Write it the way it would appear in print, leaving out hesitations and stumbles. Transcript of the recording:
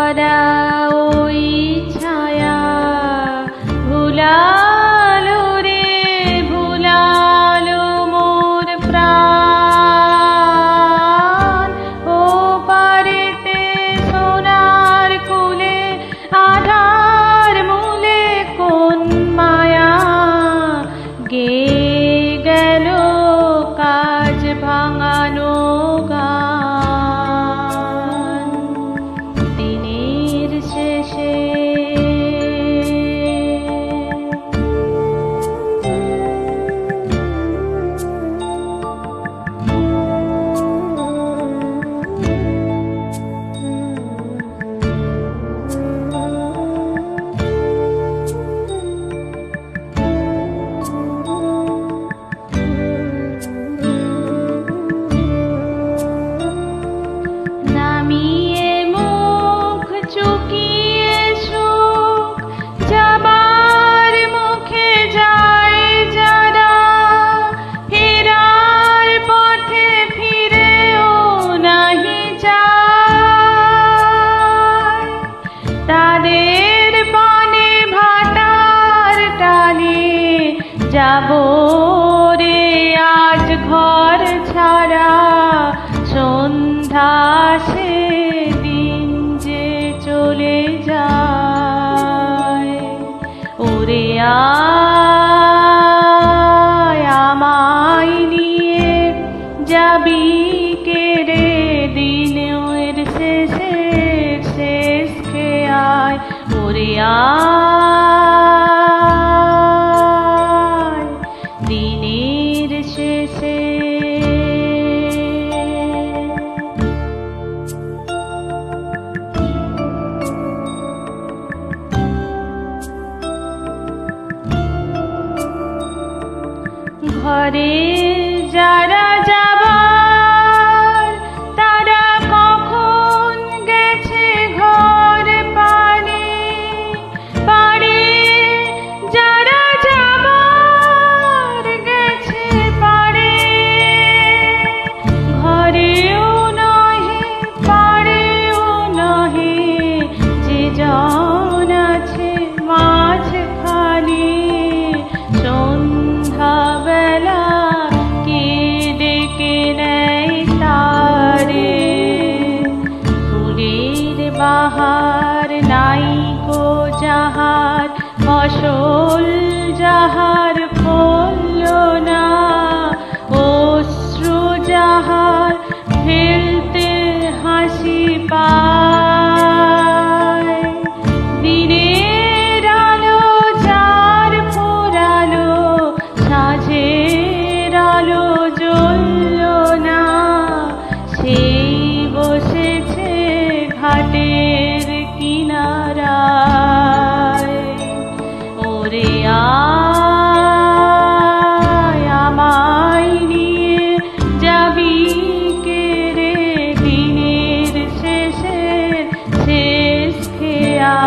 ভরা ওই ছায়া ভুলালো রে ভুলালো মোর প্রাণ। ও পারেতে সোনার কুলে আধার মূলে কোন মায়া গে গেল কাজ ভাঙানো গান দিনের শেষে। নামিয়ে মুখ চুকিয়ে সুখ যাবার মুখে যায় যারা ফেরার পথে ফিরেও নাহি যায়। তাদের পানে ভাটার টানে যাব রে আজ ঘর ছাড়া। সন্ধ্যা সে দিন যে চলে যায়। ওরে আয় আমায় নিয়ে যাবি কে রে দিনের শেষে শেষ খেয়ায়। ওরে আয় দিনের শেষে। ঘরে যারা যাবার তারা কখন গেছে ঘর পানে পারে। যারা যাবার গেছে পারে ঘরেও নহে পারেও নহে। যে জন আছে মাঝখানে সন্ধ্যাবেলা কে ডেকে নেয় তারে। ফুলের বাহার নাইকো যাহার ফসল যাহার ফলল না। অশ্রু যাহার ফেলতে হাসি পায়। দিনের আলো যার ফোরালো সাঁঝের আলো জ্বলল না। সেই বসেছে ঘাটের কিনারায়। ওরে আয় আমায় নিয়ে যাবি কে রে দিনের শেষে শেষ খেয়া।